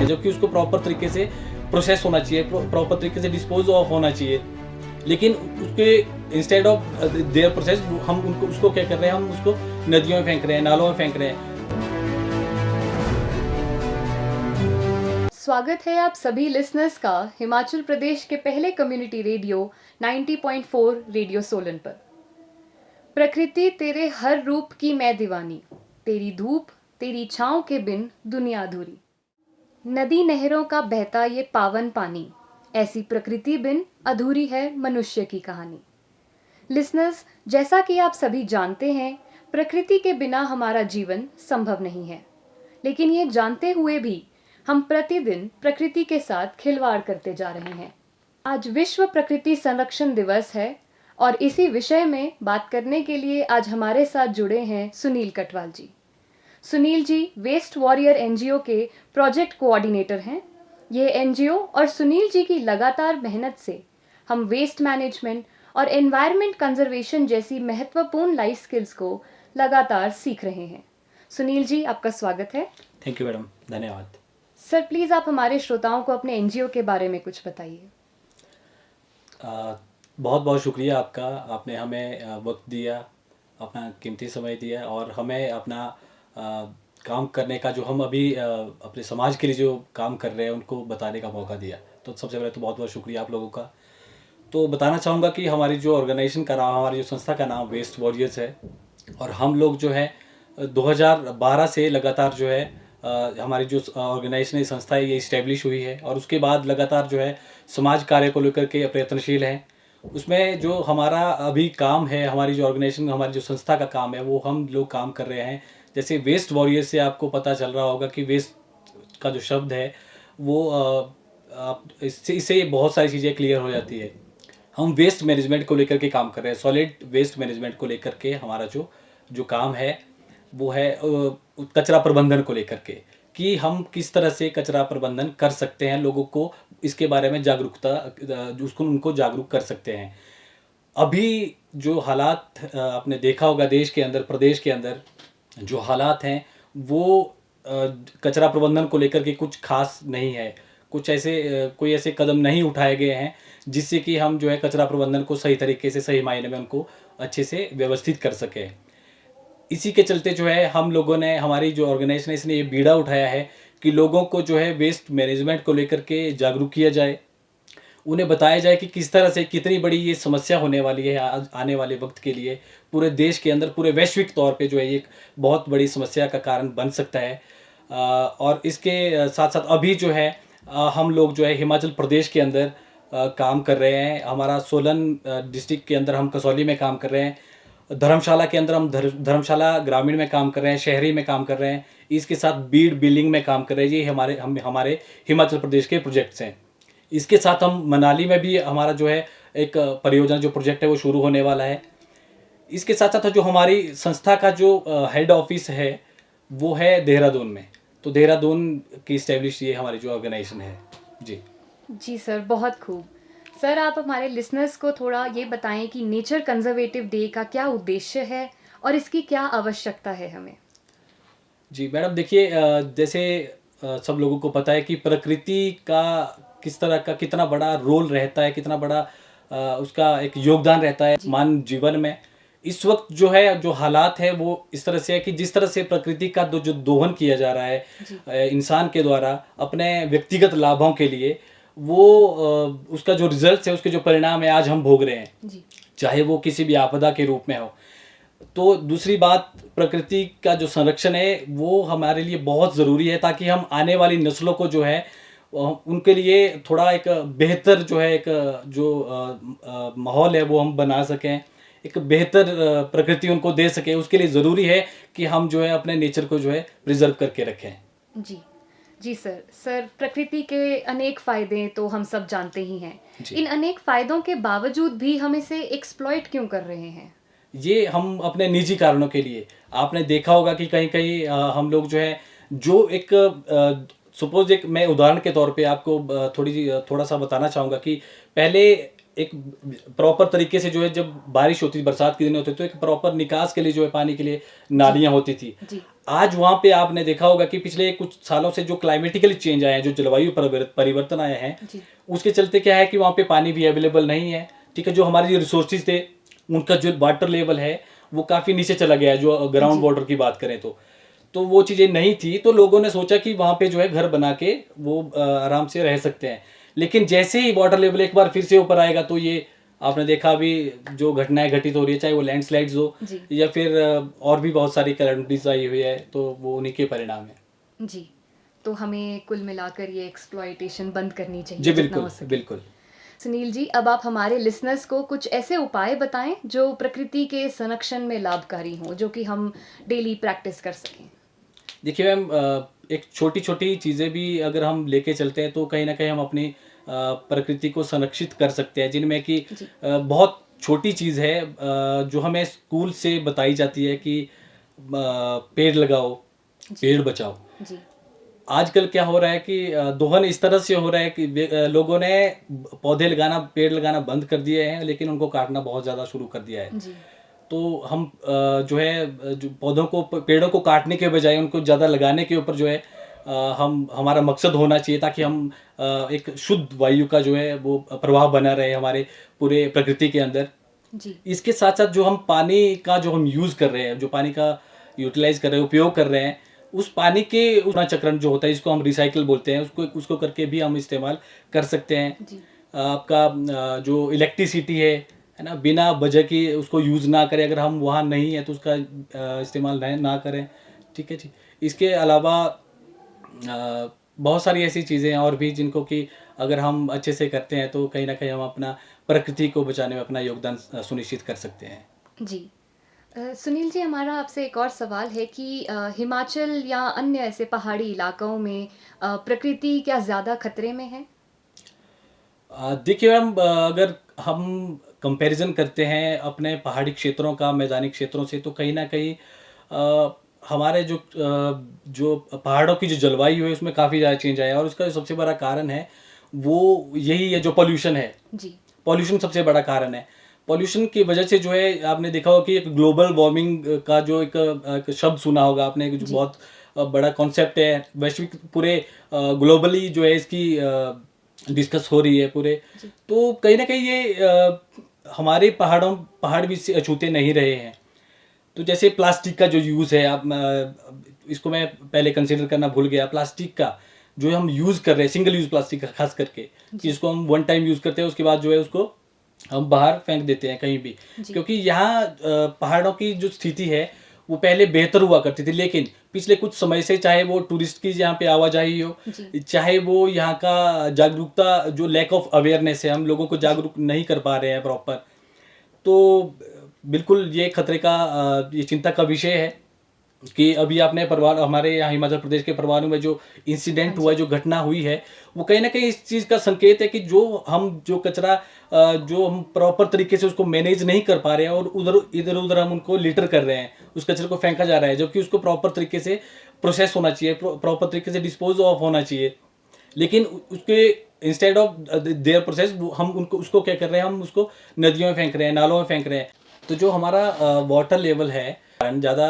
जबकि उसको प्रॉपर तरीके से प्रोसेस होना चाहिए, प्रॉपर तरीके से डिस्पोज ऑफ होना चाहिए, लेकिन उसके इंस्टेड ऑफ देयर प्रोसेस हम उनको उसको क्या कर रहे हैं, हम उसको नदियों में फेंक रहे हैं, नालों में फेंक रहे हैं। स्वागत है आप सभी लिसनर्स का हिमाचल प्रदेश के पहले कम्युनिटी रेडियो 90.4 रेडियो सोलन पर। प्रकृति तेरे हर रूप की मैं दीवानी, तेरी धूप तेरी छाँव के बिन दुनिया अधूरी। नदी नहरों का बहता ये पावन पानी, ऐसी प्रकृति बिन अधूरी है मनुष्य की कहानी। लिसनर्स, जैसा कि आप सभी जानते हैं, प्रकृति के बिना हमारा जीवन संभव नहीं है, लेकिन ये जानते हुए भी हम प्रतिदिन प्रकृति के साथ खिलवाड़ करते जा रहे हैं। आज विश्व प्रकृति संरक्षण दिवस है और इसी विषय में बात करने के लिए आज हमारे साथ जुड़े हैं सुनील कटवाल जी। Sunil ji waste warrior NGO के प्रोजेक्ट कोऑर्डिनेटर हैं। ये एनजीओ और सुनील जी की लगातार मेहनत से हम वेस्ट मैनेजमेंट और एनवायरनमेंट कंजर्वेशन जैसी महत्वपूर्ण लाइफ स्किल्स को लगातार सीख रहे हैं। सुनील जी, आपका स्वागत है। थैंक यू मैडम, धन्यवाद। सर, प्लीज़ आप हमारे श्रोताओं को अपने एनजीओ के बारे में कुछ बताइए। बहुत बहुत शुक्रिया आपका, आपने हमें वक्त दिया, अपना कीमती समय दिया और हमें अपना काम करने का, जो हम अभी अपने समाज के लिए जो काम कर रहे हैं उनको बताने का मौका दिया। तो सबसे पहले तो बहुत बहुत शुक्रिया आप लोगों का। तो बताना चाहूँगा कि हमारी जो ऑर्गेनाइजेशन का नाम, हमारी जो संस्था का नाम वेस्ट वॉरियर्स है और हम लोग जो है 2012 से लगातार जो है हमारी जो ऑर्गेनाइजेशन संस्था है ये इस्टेब्लिश हुई है और उसके बाद लगातार जो है समाज कार्य को लेकर के प्रयत्नशील हैं। उसमें जो हमारा अभी काम है, हमारी जो ऑर्गेनाइजेशन, हमारी जो संस्था का काम है, वो हम लोग काम कर रहे हैं। जैसे वेस्ट वॉरियर से आपको पता चल रहा होगा कि वेस्ट का जो शब्द है वो इससे बहुत सारी चीज़ें क्लियर हो जाती है। हम वेस्ट मैनेजमेंट को लेकर के काम कर रहे हैं, सॉलिड वेस्ट मैनेजमेंट को लेकर के हमारा जो काम है वो है कचरा प्रबंधन को लेकर के, कि हम किस तरह से कचरा प्रबंधन कर सकते हैं, लोगों को इसके बारे में जागरूकता, उसको उनको जागरूक कर सकते हैं। अभी जो हालात आपने देखा होगा देश के अंदर, प्रदेश के अंदर जो हालात हैं वो कचरा प्रबंधन को लेकर के कुछ खास नहीं है। कुछ ऐसे कोई ऐसे कदम नहीं उठाए गए हैं जिससे कि हम जो है कचरा प्रबंधन को सही तरीके से, सही मायने में उनको अच्छे से व्यवस्थित कर सकें। इसी के चलते जो है हम लोगों ने, हमारी जो ऑर्गेनाइजेशन है इसने ये बीड़ा उठाया है कि लोगों को जो है वेस्ट मैनेजमेंट को लेकर के जागरूक किया जाए, उन्हें बताया जाए कि किस तरह से, कितनी बड़ी ये समस्या होने वाली है आने वाले वक्त के लिए, पूरे देश के अंदर, पूरे वैश्विक तौर पे जो है एक बहुत बड़ी समस्या का कारण बन सकता है। और इसके साथ साथ अभी जो है हम लोग जो है हिमाचल प्रदेश के अंदर काम कर रहे हैं। हमारा सोलन डिस्ट्रिक्ट के अंदर हम कसौली में काम कर रहे हैं, धर्मशाला के अंदर हम धर्मशाला ग्रामीण में काम कर रहे हैं, शहरी में काम कर रहे हैं, इसके साथ बीड़ बिल्डिंग में काम कर रहे हैं। ये हमारे हिमाचल प्रदेश के प्रोजेक्ट्स हैं। इसके साथ हम मनाली में भी हमारा जो है एक परियोजना, जो प्रोजेक्ट है वो शुरू होने वाला है। इसके साथ साथ जो हमारी संस्था का जो हेड ऑफिस है वो है देहरादून में। तो देहरादून की इस्टेब्लिश ये हमारी जो ऑर्गेनाइजेशन है। जी सर, बहुत खूब। सर, आप हमारे लिसनर्स को थोड़ा ये बताएं कि नेचर कंजर्वेटिव डे का क्या उद्देश्य है और इसकी क्या आवश्यकता है हमें। जी मैडम, देखिए जैसे सब लोगों को पता है कि प्रकृति का किस तरह का, कितना बड़ा रोल रहता है, कितना बड़ा उसका एक योगदान रहता है मानव जीवन में। इस वक्त जो है, जो हालात है वो इस तरह से है कि जिस तरह से प्रकृति का जो दोहन किया जा रहा है इंसान के द्वारा अपने व्यक्तिगत लाभों के लिए, वो उसका जो रिजल्ट है, उसके जो परिणाम है आज हम भोग रहे हैं, चाहे वो किसी भी आपदा के रूप में हो। तो दूसरी बात, प्रकृति का जो संरक्षण है वो हमारे लिए बहुत ज़रूरी है, ताकि हम आने वाली नस्लों को जो है उनके लिए थोड़ा एक बेहतर जो है एक जो माहौल है वो हम बना सकें, एक बेहतर प्रकृति उनको दे सकें। उसके लिए ज़रूरी है कि हम जो है अपने नेचर को जो है प्रिजर्व करके रखें। जी सर, प्रकृति के अनेक फ़ायदे तो हम सब जानते ही हैं। इन अनेक फ़ायदों के बावजूद भी हम इसे एक्सप्लॉइट क्यों कर रहे हैं? ये हम अपने निजी कारणों के लिए, आपने देखा होगा कि कहीं कहीं हम लोग जो है, जो एक सपोज, एक मैं उदाहरण के तौर पे आपको थोड़ा सा बताना चाहूँगा कि पहले एक प्रॉपर तरीके से जो है, जब बारिश होती थी, बरसात के दिन होते तो एक प्रॉपर निकास के लिए जो है पानी के लिए नालियाँ होती थी। जी आज वहाँ पे आपने देखा होगा कि पिछले कुछ सालों से जो क्लाइमेटिकल चेंज आए हैं, जो जलवायु परिवर्तन आए हैं, जी उसके चलते क्या है कि वहाँ पे पानी भी अवेलेबल नहीं है। ठीक है, जो हमारे जो रिसोर्सेज थे, उनका जो वाटर लेवल है वो काफ़ी नीचे चला गया है, जो ग्राउंड जी वाटर की बात करें तो वो चीज़ें नहीं थी, तो लोगों ने सोचा कि वहाँ पे जो है घर बना के वो आराम से रह सकते हैं। लेकिन जैसे ही वाटर लेवल एक बार फिर से ऊपर आएगा, तो ये आपने देखा अभी जो घटनाएं घटित हो रही है, चाहे वो लैंडस्लाइड्स हो जी या फिर और भी बहुत सारी कैलेमिटीज आई हुई है, तो वो उन्हीं के परिणाम है। जी। तो हमें कुल मिलाकर ये एक्सप्लॉइटेशन बंद करनी जी चाहिए जितना हो बिल्कुल सके। बिल्कुल। सुनील जी, अब आप हमारे लिसनर्स को कुछ ऐसे उपाय बताएं जो प्रकृति के संरक्षण में लाभकारी हों, जो कि हम डेली प्रैक्टिस कर सकें। देखिए मैम, एक छोटी छोटी चीज़ें भी अगर हम लेके चलते हैं, तो कहीं ना कहीं हम अपनी प्रकृति को संरक्षित कर सकते हैं, जिनमें कि जी बहुत छोटी चीज़ है, जो हमें स्कूल से बताई जाती है कि पेड़ लगाओ, जी पेड़ बचाओ। जी आजकल क्या हो रहा है कि दोहन इस तरह से हो रहा है कि लोगों ने पौधे लगाना, पेड़ लगाना बंद कर दिए हैं, लेकिन उनको काटना बहुत ज़्यादा शुरू कर दिया है। जी तो हम जो है जो पौधों को, पेड़ों को काटने के बजाय उनको ज़्यादा लगाने के ऊपर जो है हम, हमारा मकसद होना चाहिए, ताकि हम एक शुद्ध वायु का जो है वो प्रभाव बना रहे हमारे पूरे प्रकृति के अंदर। जी इसके साथ साथ जो हम पानी का जो हम यूज़ कर रहे हैं, जो पानी का यूटिलाइज कर रहे हैं, उपयोग कर रहे हैं, उस पानी के चक्रण जो होता है, जिसको हम रिसाइकिल बोलते हैं, उसको उसको करके भी हम इस्तेमाल कर सकते हैं। जी आपका जो इलेक्ट्रिसिटी है ना, बिना वजह की उसको यूज़ ना करें, अगर हम वहाँ नहीं है तो उसका इस्तेमाल ना करें। ठीक है जी। इसके अलावा बहुत सारी ऐसी चीज़ें हैं और भी, जिनको कि अगर हम अच्छे से करते हैं, तो कहीं ना कहीं हम अपना प्रकृति को बचाने में अपना योगदान सुनिश्चित कर सकते हैं। जी। सुनील जी, हमारा आपसे एक और सवाल है कि हिमाचल या अन्य ऐसे पहाड़ी इलाकों में प्रकृति क्या ज़्यादा खतरे में है? देखिए मैम, अगर हम कंपैरिजन करते हैं अपने पहाड़ी क्षेत्रों का मैदानी क्षेत्रों से, तो कहीं ना कहीं हमारे जो पहाड़ों की जो जलवायु है, उसमें काफ़ी ज़्यादा चेंज आया है, और उसका जो सबसे बड़ा कारण है वो यही है, जो पॉल्यूशन है। जी पॉल्यूशन सबसे बड़ा कारण है। पॉल्यूशन की वजह से जो है, आपने देखा होगा कि एक ग्लोबल वार्मिंग का जो एक शब्द सुना होगा आपने, जो जी बहुत बड़ा कॉन्सेप्ट है, वैश्विक पूरे ग्लोबली जो है इसकी डिस्कस हो रही है पूरे। जी तो कहीं ना कहीं ये हमारे पहाड़ भी इसे अछूते नहीं रहे हैं। तो जैसे प्लास्टिक का जो यूज़ है, आप इसको मैं पहले कंसिडर करना भूल गया, प्लास्टिक का जो हम यूज़ कर रहे हैं, सिंगल यूज़ प्लास्टिक का खास करके, कि जी इसको हम वन टाइम यूज़ करते हैं, उसके बाद जो है उसको हम बाहर फेंक देते हैं कहीं भी। जी क्योंकि यहाँ पहाड़ों की जो स्थिति है वो पहले बेहतर हुआ करती थी, लेकिन पिछले कुछ समय से, चाहे वो टूरिस्ट की यहाँ पे आवाजाही हो, जी चाहे वो यहाँ का जागरूकता, जो लैक ऑफ अवेयरनेस है, हम लोगों को जी जागरूक नहीं कर पा रहे हैं प्रॉपर। तो बिल्कुल ये खतरे का, ये चिंता का विषय है कि अभी आपने परवान, हमारे यहाँ हिमाचल प्रदेश के परवाणु में जो हाँ इंसिडेंट हुआ है, जी जो घटना हुई है, वो कहीं ना कहीं इस चीज़ का संकेत है कि जो कचरा जो हम प्रॉपर तरीके से उसको मैनेज नहीं कर पा रहे हैं, और इधर उधर हम उनको लिटर कर रहे हैं, उस कचरे को फेंका जा रहा है, जबकि उसको प्रॉपर तरीके से प्रोसेस होना चाहिए, प्रॉपर तरीके से डिस्पोज ऑफ होना चाहिए। लेकिन उसके इंस्टेड ऑफ देयर प्रोसेस, हम उनको उसको क्या कर रहे हैं, हम उसको नदियों में फेंक रहे हैं, नालों में फेंक रहे हैं। तो जो हमारा वाटर लेवल है, ज़्यादा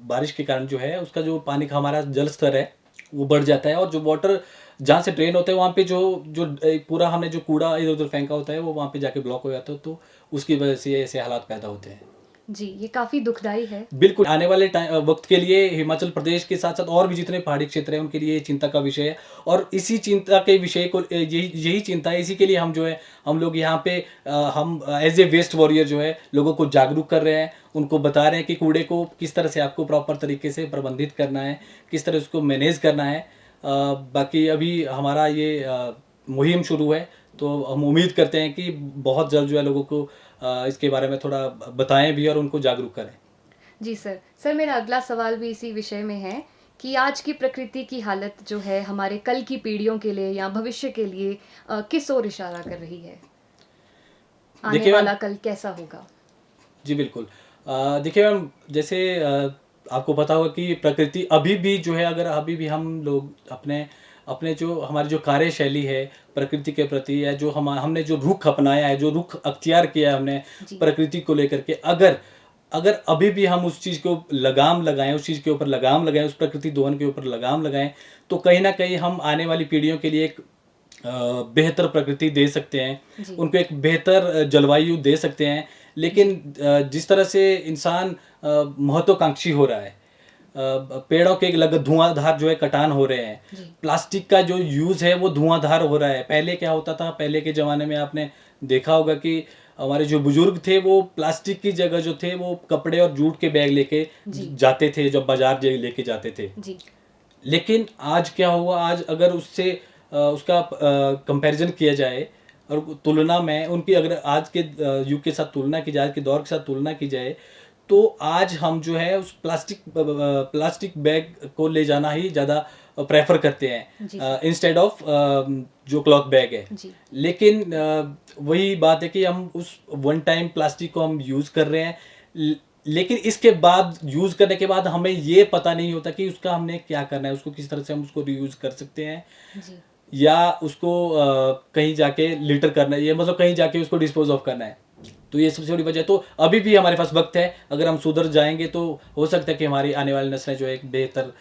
बारिश के कारण जो है, उसका जो पानी का हमारा जल स्तर है वो बढ़ जाता है, और जो वाटर जहाँ से ड्रेन होता है, वहाँ पे जो जो पूरा हमने जो कूड़ा इधर उधर फेंका होता है, वो वहाँ पे जाके ब्लॉक हो जाता है, तो उसकी वजह से ऐसे हालात पैदा होते हैं। जी, ये काफ़ी दुखदाई है। बिल्कुल, आने वाले वक्त के लिए हिमाचल प्रदेश के साथ साथ और भी जितने पहाड़ी क्षेत्र हैं, उनके लिए ये चिंता का विषय है, और इसी चिंता के विषय को, यही यही चिंता है, इसी के लिए हम जो है, हम लोग यहाँ पे हम एज ए वेस्ट वॉरियर जो है, लोगों को जागरूक कर रहे हैं, उनको बता रहे हैं कि कूड़े को किस तरह से आपको प्रॉपर तरीके से प्रबंधित करना है, किस तरह उसको मैनेज करना है। बाकी अभी हमारा ये मुहिम शुरू है, तो हम उम्मीद करते हैं कि बहुत जल्द जो है लोगों को इसके बारे में थोड़ा बताएं भी, और उनको जागरूक करें। जी सर। सर, मेरा अगला सवाल भी इसी विषय में है कि आज की प्रकृति की हालत जो है हमारे कल की पीढ़ियों के लिए या भविष्य के लिए किस ओर इशारा कर रही है? आने देखिए मैम, वाला कल कैसा होगा? जी बिल्कुल। देखिए मैम, जैसे आपको पता होगा कि प्रकृति अभी भी जो है, अगर अभी भी हम लोग अपने अपने जो हमारी जो कार्यशैली है प्रकृति के प्रति, या जो हमने जो रुख अपनाया है, जो रुख अख्तियार किया है हमने जी। प्रकृति को लेकर के, अगर अगर अभी भी हम उस चीज़ को लगाम लगाएं, उस चीज़ के ऊपर लगाम लगाएं, उस प्रकृति दोहन के ऊपर लगाम लगाएं, तो कहीं ना कहीं हम आने वाली पीढ़ियों के लिए एक बेहतर प्रकृति दे सकते हैं, जी। उनको एक बेहतर जलवायु दे सकते हैं। लेकिन जिस तरह से इंसान महत्वाकांक्षी हो रहा है, पेड़ों के लग धुआंधार जो है कटान हो रहे हैं, जी। प्लास्टिक का जो यूज़ है वो धुआंधार हो रहा है। पहले क्या होता था, पहले के ज़माने में आपने देखा होगा कि हमारे जो बुजुर्ग थे वो प्लास्टिक की जगह जो थे वो कपड़े और जूट के बैग लेके जी। जाते थे, जब बाजार लेके जाते थे। जी। लेकिन आज क्या हुआ, आज अगर उससे उसका कंपैरिजन किया जाए और तुलना में उनकी अगर आज के युग के साथ तुलना की जाए, आज के दौर के साथ तुलना की जाए, तो आज हम जो है उस प्लास्टिक बैग को ले जाना ही ज़्यादा प्रेफर करते जी। हैं इंस्टेड ऑफ जो क्लॉथ बैग है। जी। लेकिन वही बात है कि हम उस वन टाइम प्लास्टिक को हम यूज़ कर रहे हैं, लेकिन इसके बाद यूज़ करने के बाद हमें ये पता नहीं होता कि उसका हमने क्या करना है, उसको किस तरह से हम उसको रीयूज़ कर सकते हैं, जी। या उसको कहीं जाके लिटर करना है, ये मतलब कहीं जाके उसको डिस्पोज ऑफ करना है। तो ये सबसे बड़ी वजह है। तो अभी भी हमारे पास वक्त है, अगर हम सुधर जाएंगे तो हो सकता है कि हमारी आने वाली नस्लें जो है एक बेहतर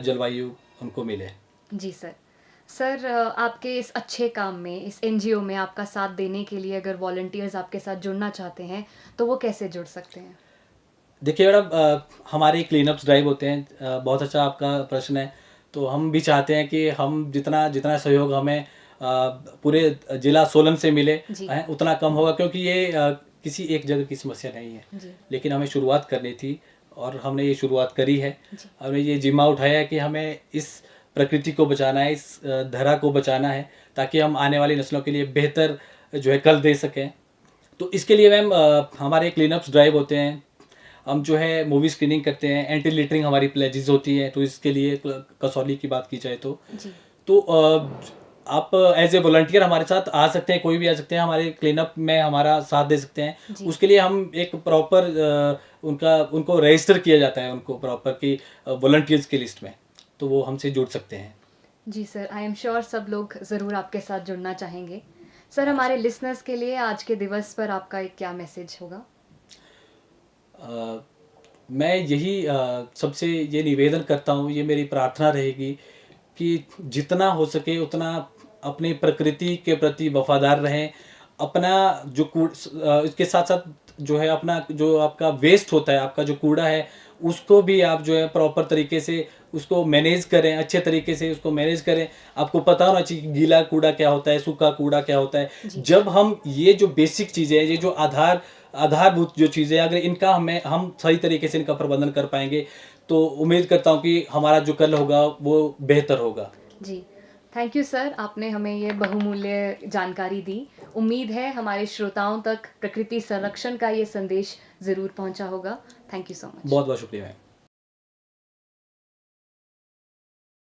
जलवायु उनको मिले। जी सर। सर, आपके इस अच्छे काम में, इस एनजीओ में आपका साथ देने के लिए अगर वॉलंटियर्स आपके साथ जुड़ना चाहते हैं तो वो कैसे जुड़ सकते हैं? देखिए मैडम, हमारे क्लीनअप्स ड्राइव होते हैं, बहुत अच्छा आपका प्रश्न है। तो हम भी चाहते हैं कि हम जितना जितना सहयोग हमें पूरे जिला सोलन से मिले जी। उतना कम होगा, क्योंकि ये किसी एक जगह की समस्या नहीं है। जी। लेकिन हमें शुरुआत करनी थी और हमने ये शुरुआत करी है। जी। हमने ये जिम्मा उठाया है कि हमें इस प्रकृति को बचाना है, इस धरा को बचाना है, ताकि हम आने वाली नस्लों के लिए बेहतर जो है कल दे सकें। तो इसके लिए मैम हमारे क्लीनअप्स ड्राइव होते हैं, हम जो है मूवी स्क्रीनिंग करते हैं, एंटी लिटरिंग हमारी प्लेजेस होती है। तो इसके लिए कसौली की बात की जाए जी। तो आप एज ए वॉलंटियर हमारे साथ आ सकते हैं, कोई भी आ सकते हैं, हमारे क्लीनअप में हमारा साथ दे सकते हैं। जी। उसके लिए हम एक प्रॉपर उनको रजिस्टर किया जाता है, उनको प्रॉपर की वॉलंटियर्स की लिस्ट में, तो वो हमसे जुड़ सकते हैं। जी सर, आई एम श्योर सब लोग ज़रूर आपके साथ जुड़ना चाहेंगे। सर, हमारे लिसनर्स के लिए आज के दिवस पर आपका एक क्या मैसेज होगा? मैं यही सबसे ये निवेदन करता हूँ, ये मेरी प्रार्थना रहेगी कि जितना हो सके उतना अपनी प्रकृति के प्रति वफादार रहें। अपना जो इसके साथ साथ जो है अपना जो आपका वेस्ट होता है, आपका जो कूड़ा है, उसको भी आप जो है प्रॉपर तरीके से उसको मैनेज करें, अच्छे तरीके से उसको मैनेज करें। आपको पता होना चाहिए कि गीला कूड़ा क्या होता है, सूखा कूड़ा क्या होता है। जी। जब हम ये जो बेसिक चीज़ें हैं, ये जो आधारभूत जो चीज़ें हैं, अगर इनका हम सही तरीके से इनका प्रबंधन कर पाएंगे, तो उम्मीद करता हूँ कि हमारा जो कल होगा वो बेहतर होगा। जी। थैंक यू सर, आपने हमें ये बहुमूल्य जानकारी दी। उम्मीद है हमारे श्रोताओं तक प्रकृति संरक्षण का ये संदेश ज़रूर पहुंचा होगा। Thank you so much. बहुत बहुत शुक्रिया मैम।